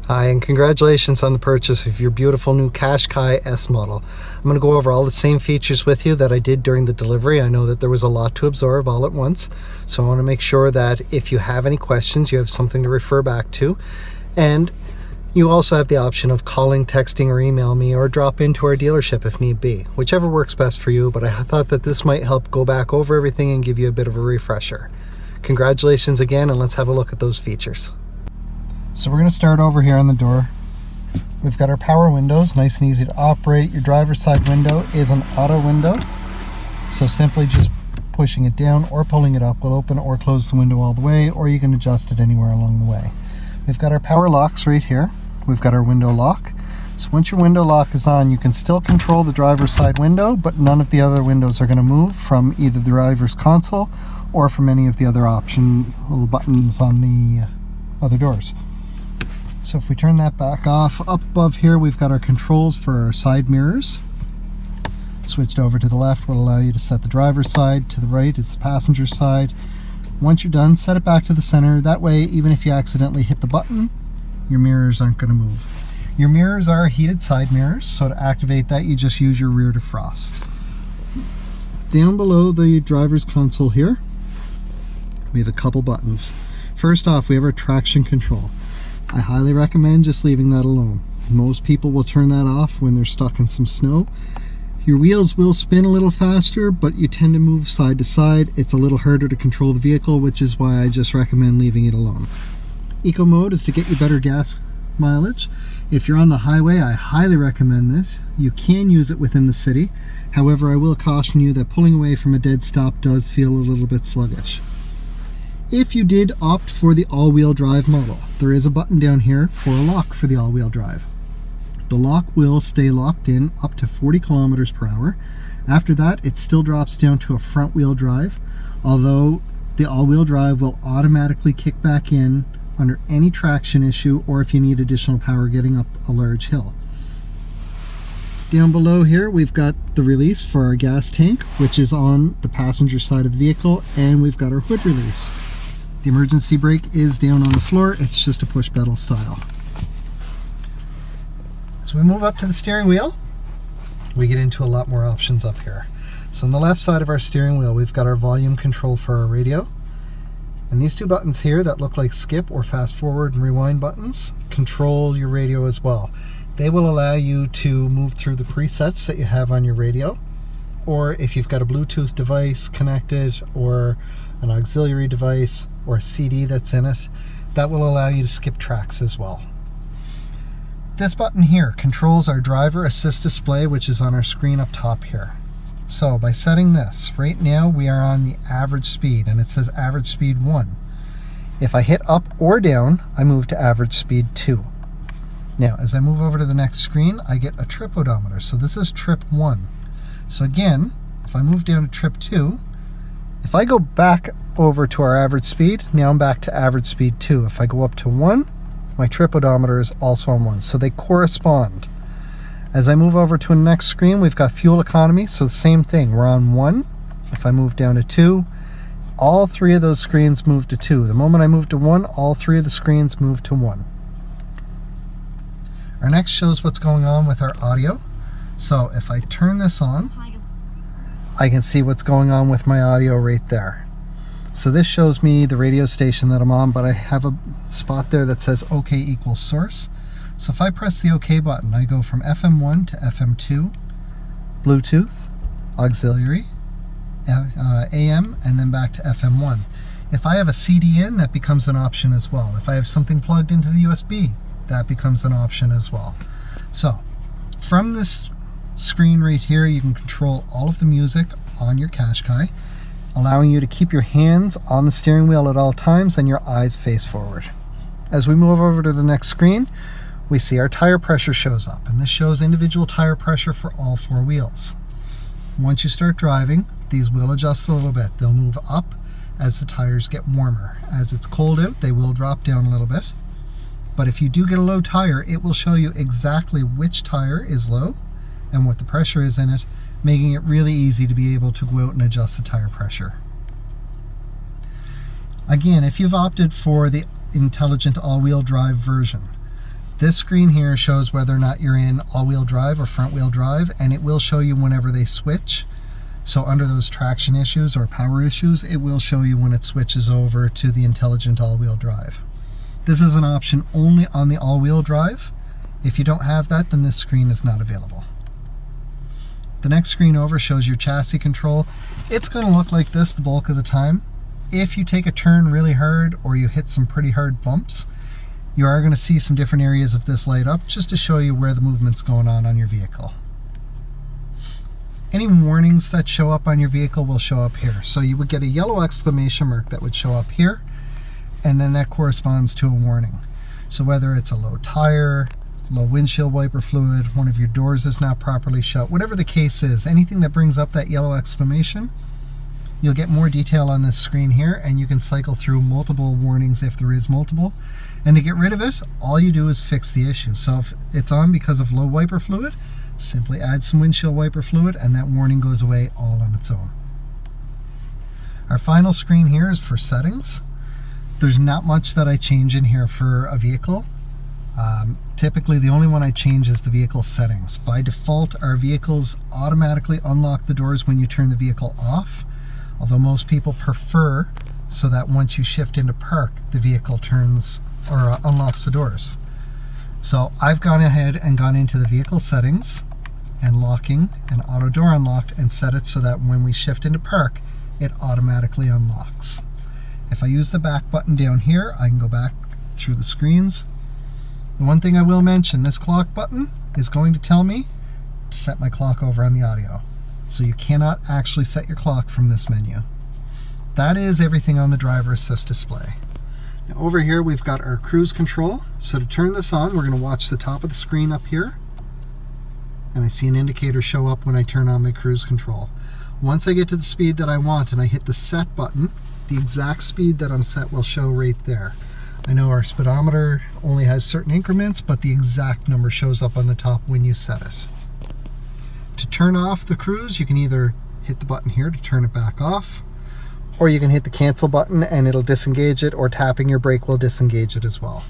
Hi, and congratulations on the purchase of your beautiful new Qashqai S model. I'm going to go over all the same features with you that I did during the delivery. I know that there was a lot to absorb all at once, so I want to make sure that if you have any questions, you have something to refer back to. And you also have the option of calling, texting, or email me, or drop into our dealership if need be, whichever works best for you, but I thought that this might help go back over everything and give you a bit of a refresher. Congratulations again, and let's have a look at those features. So we're going to start over here on the door. We've got our power windows, nice and easy to operate. Your driver's side window is an auto window, so simply just pushing it down or pulling it up will open or close the window all the way, or you can adjust it anywhere along the way. We've got our power locks right here. We've got our window lock. So once your window lock is on, you can still control the driver's side window, but none of the other windows are going to move from either the driver's console or from any of the other optional buttons on the other doors. So if we turn that back off, up above here we've got our controls for our side mirrors. Switched over to the left will allow you to set the driver's side, to the right is the passenger side. Once you're done, set it back to the center. That way, even if you accidentally hit the button, your mirrors aren't going to move. Your mirrors are heated side mirrors, so to activate that you just use your rear defrost. Down below the driver's console here, we have a couple buttons. First off, we have our traction control. I highly recommend just leaving that alone. Most people will turn that off when they're stuck in some snow. Your wheels will spin a little faster, but you tend to move side to side. It's a little harder to control the vehicle, which is why I just recommend leaving it alone. Eco mode is to get you better gas mileage. If you're on the highway, I highly recommend this. You can use it within the city. However, I will caution you that pulling away from a dead stop does feel a little bit sluggish. If you did opt for the all-wheel drive model, there is a button down here for a lock for the all-wheel drive. The lock will stay locked in up to 40 kilometers per hour. After that, it still drops down to a front-wheel drive, although the all-wheel drive will automatically kick back in under any traction issue or if you need additional power getting up a large hill. Down below here, we've got the release for our gas tank, which is on the passenger side of the vehicle, and we've got our hood release. The emergency brake is down on the floor. It's just a push pedal style. So we move up to the steering wheel. We get into a lot more options up here. So on the left side of our steering wheel, we've got our volume control for our radio. And these two buttons here that look like skip or fast forward and rewind buttons control your radio as well. They will allow you to move through the presets that you have on your radio, or if you've got a Bluetooth device connected or an auxiliary device or a CD that's in it, that will allow you to skip tracks as well. This button here controls our driver assist display, which is on our screen up top here. So by setting this, right now we are on the average speed and it says average speed 1. If I hit up or down, I move to average speed 2. Now as I move over to the next screen, I get a trip odometer. So this is trip 1. So again, if I move down to trip 2, if I go back over to our average speed, now I'm back to average speed 2. If I go up to 1, my trip odometer is also on 1. So they correspond. As I move over to the next screen, we've got fuel economy. So the same thing, we're on 1. If I move down to 2, all three of those screens move to 2. The moment I move to 1, all three of the screens move to 1. Our next shows what's going on with our audio. So if I turn this on, I can see what's going on with my audio right there. So this shows me the radio station that I'm on, but I have a spot there that says OK equals source. So if I press the OK button, I go from FM1 to FM2, Bluetooth, auxiliary, AM, and then back to FM1. If I have a CD in, that becomes an option as well. If I have something plugged into the USB, that becomes an option as well. So from this screen right here, you can control all of the music on your Qashqai, allowing you to keep your hands on the steering wheel at all times and your eyes face forward. As we move over to the next screen, we see our tire pressure shows up, and this shows individual tire pressure for all 4 wheels. Once you start driving, these will adjust a little bit. They'll move up as the tires get warmer. As it's cold out, they will drop down a little bit. But if you do get a low tire, it will show you exactly which tire is low and what the pressure is in it, making it really easy to be able to go out and adjust the tire pressure. Again, if you've opted for the intelligent all-wheel drive version, This screen here shows whether or not you're in all-wheel drive or front-wheel drive, and it will show you whenever they switch. So under those traction issues or power issues, it will show you when it switches over to the intelligent all-wheel drive. This is an option only on the all-wheel drive. If you don't have that, then this screen is not available. The next screen over shows your chassis control. It's going to look like this the bulk of the time. If you take a turn really hard or you hit some pretty hard bumps, you are going to see some different areas of this light up just to show you where the movement's going on your vehicle. Any warnings that show up on your vehicle will show up here. So you would get a yellow exclamation mark that would show up here, and then that corresponds to a warning. So whether it's a low tire, low windshield wiper fluid, one of your doors is not properly shut, whatever the case is, anything that brings up that yellow exclamation, you'll get more detail on this screen here, and you can cycle through multiple warnings if there is multiple. And to get rid of it, all you do is fix the issue. So if it's on because of low wiper fluid, simply add some windshield wiper fluid and that warning goes away all on its own. Our final screen here is for settings. There's not much that I change in here for a vehicle. Typically the only one I change is the vehicle settings. By default, our vehicles automatically unlock the doors when you turn the vehicle off, although most people prefer so that once you shift into park, the vehicle turns or unlocks the doors. So I've gone ahead and gone into the vehicle settings and locking and auto door unlocked and set it so that when we shift into park, it automatically unlocks. If I use the back button down here, I can go back through the screens. The one thing I will mention, this clock button is going to tell me to set my clock over on the audio. So you cannot actually set your clock from this menu. That is everything on the driver assist display. Now over here we've got our cruise control. So to turn this on, we're going to watch the top of the screen up here. And I see an indicator show up when I turn on my cruise control. Once I get to the speed that I want and I hit the set button, the exact speed that I'm set will show right there. I know our speedometer only has certain increments, but the exact number shows up on the top when you set it. To turn off the cruise, you can either hit the button here to turn it back off, or you can hit the cancel button and it'll disengage it, or tapping your brake will disengage it as well.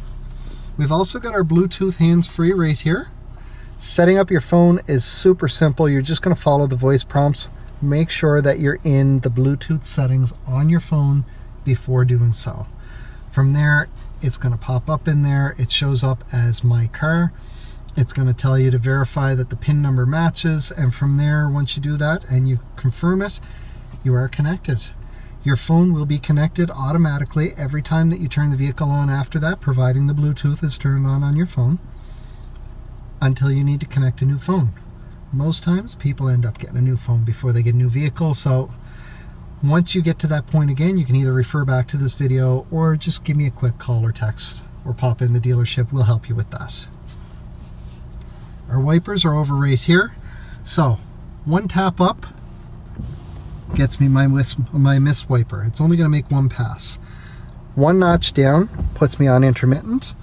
We've also got our Bluetooth hands-free right here. Setting up your phone is super simple. You're just going to follow the voice prompts. Make sure that you're in the Bluetooth settings on your phone before doing so. From there, it's going to pop up in there. It shows up as My Car. It's going to tell you to verify that the PIN number matches, and from there, once you do that and you confirm it, you are connected. Your phone will be connected automatically every time that you turn the vehicle on after that, providing the Bluetooth is turned on your phone, until you need to connect a new phone. Most times people end up getting a new phone before they get a new vehicle, so once you get to that point again, you can either refer back to this video or just give me a quick call or text or pop in the dealership. We'll help you with that. Our wipers are over right here. So one tap up gets me my mist wiper. It's only going to make one pass. One notch down puts me on intermittent.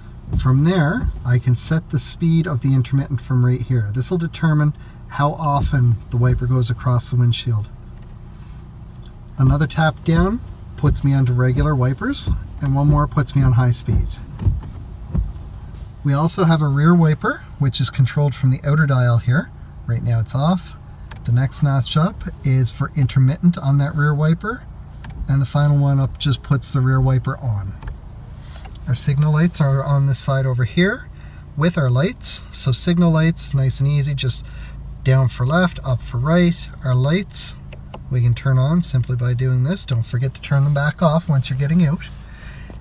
From there, I can set the speed of the intermittent from right here. This will determine how often the wiper goes across the windshield. Another tap down puts me onto regular wipers, and one more puts me on high speed. We also have a rear wiper, which is controlled from the outer dial here. Right now it's off. The next notch up is for intermittent on that rear wiper, and the final one up just puts the rear wiper on. Our signal lights are on this side over here with our lights. So signal lights, nice and easy, just down for left, up for right. Our lights we can turn on simply by doing this. Don't forget to turn them back off once you're getting out.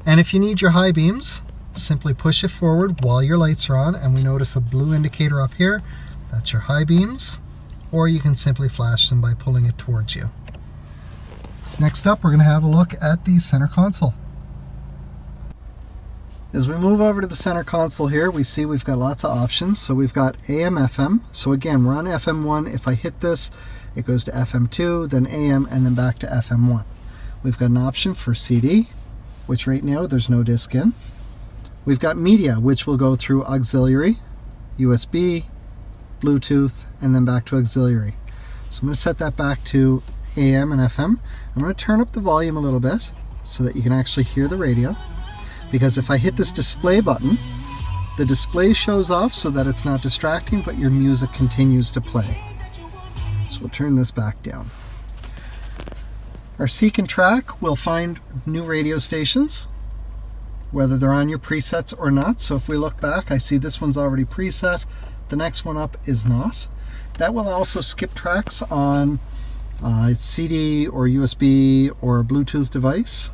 And if you need your high beams, simply push it forward while your lights are on, and we notice a blue indicator up here. That's your high beams, or you can simply flash them by pulling it towards you. Next up, we're going to have a look at the center console. As we move over to the center console here, we see we've got lots of options. So we've got AM, FM. So again, we're on FM1. If I hit this, it goes to FM2, then AM, and then back to FM1. We've got an option for CD, which right now there's no disc in. We've got media, which will go through auxiliary, USB, Bluetooth, and then back to auxiliary. So I'm going to set that back to AM and FM. I'm going to turn up the volume a little bit so that you can actually hear the radio. Because if I hit this display button, The display shows off so that it's not distracting, but your music continues to play. So we'll turn this back down. Our Seek and Track will find new radio stations, whether they're on your presets or not. So if we look back, I see this one's already preset. The next one up is not. That will also skip tracks on CD or USB or Bluetooth device.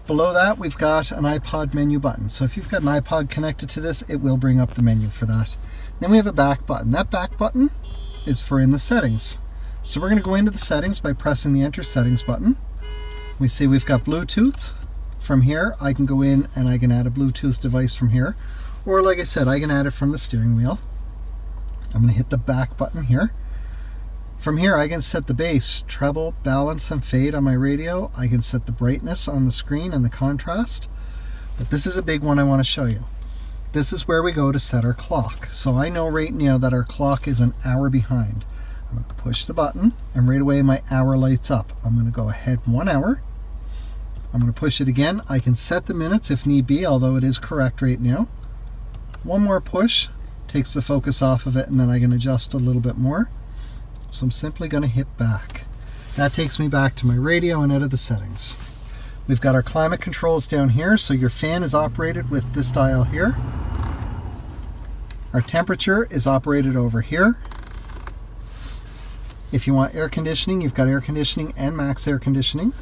Below that, we've got an iPod menu button. So if you've got an iPod connected to this, it will bring up the menu for that. Then we have a back button. That back button is for in the settings. So we're going to go into the settings by pressing the Enter Settings button. We see we've got Bluetooth. From here, I can go in and I can add a Bluetooth device from here. Or like I said, I can add it from the steering wheel. I'm going to hit the back button here. From here, I can set the bass, treble, balance, and fade on my radio. I can set the brightness on the screen and the contrast. But this is a big one I want to show you. This is where we go to set our clock. So I know right now that our clock is an hour behind. I'm going to push the button, and right away my hour lights up. I'm going to go ahead 1 hour. I'm going to push it again. I can set the minutes if need be, although it is correct right now. One more push takes the focus off of it, and then I can adjust a little bit more. So I'm simply going to hit back. That takes me back to my radio and out of the settings. We've got our climate controls down here, so your fan is operated with this dial here. Our temperature is operated over here. If you want air conditioning, you've got air conditioning and max air conditioning.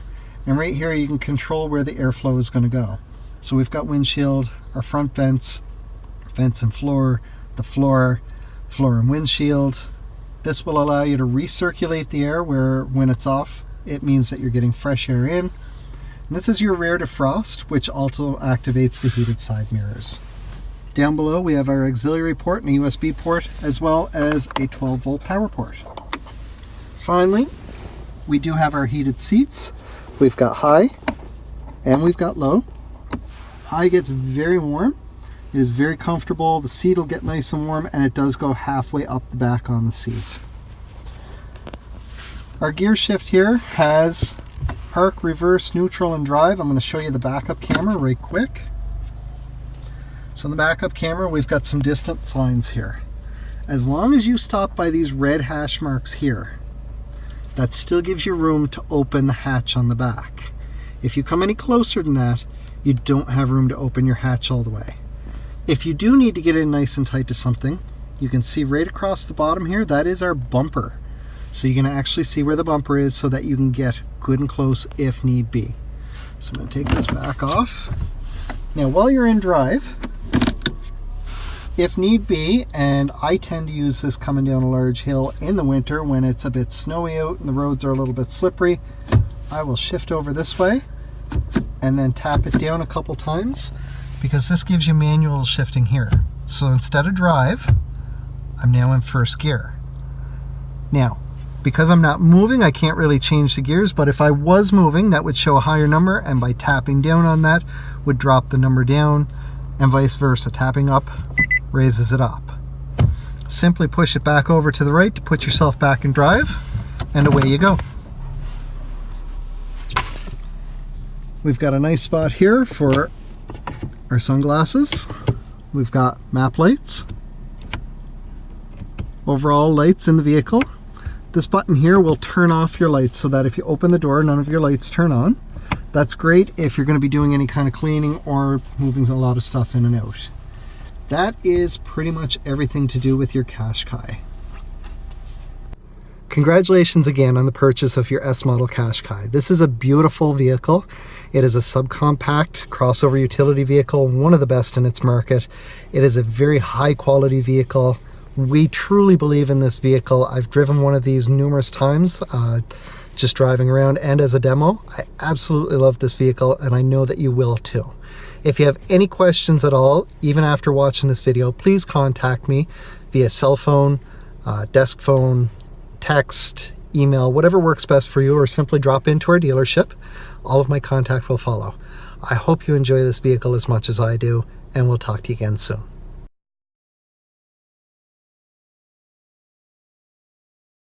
And right here you can control where the airflow is going to go. So we've got windshield, our front vents, vents and floor, the floor and windshield. This will allow you to recirculate the air where when it's off, it means that you're getting fresh air in. And this is your rear defrost, which also activates the heated side mirrors. Down below we have our auxiliary port and a USB port, as well as a 12-volt power port. Finally, we do have our heated seats. We've got high and we've got low. High gets very warm. It is very comfortable. The seat will get nice and warm, and it does go halfway up the back on the seat. Our Gearshift here has park, reverse, neutral, and drive. I'm going to show you the backup camera right quick. So in the backup camera, we've got some distance lines here. As long as you stop by these red hash marks here, that still gives you room to open the hatch on the back. If you come any closer than that, you don't have room to open your hatch all the way. If you do need to get in nice and tight to something, you can see right across the bottom here, that is our bumper. So you can actually see where the bumper is so that you can get good and close if need be. So I'm going to take this back off. Now while you're in drive, if need be, and I tend to use this coming down a large hill in the winter when it's a bit snowy out and the roads are a little bit slippery, I will shift over this way and then tap it down a couple times, because this gives you manual shifting here. So instead of drive, I'm now in first gear. Now, because I'm not moving, I can't really change the gears, but if I was moving, that would show a higher number, and by tapping down on that would drop the number down, and vice versa. Tapping up raises it up. Simply push it back over to the right to put yourself back in drive, and away you go. We've got a nice spot here for our sunglasses. We've got map lights, overall lights in the vehicle. This button here will turn off your lights so that if you open the door, none of your lights turn on. That's great if you're going to be doing any kind of cleaning or moving a lot of stuff in and out. That is pretty much everything to do with your Qashqai. Congratulations again on the purchase of your S model Qashqai. This is a beautiful vehicle. It is a subcompact crossover utility vehicle, one of the best in its market. It is a very high quality vehicle. We truly believe in this vehicle. I've driven one of these numerous times, just driving around and as a demo. I absolutely love this vehicle, and I know that you will too. If you have any questions at all, even after watching this video, please contact me via cell phone, desk phone, text, email, whatever works best for you, or simply drop into our dealership. All of my contact will follow. I hope you enjoy this vehicle as much as I do, and we'll talk to you again soon.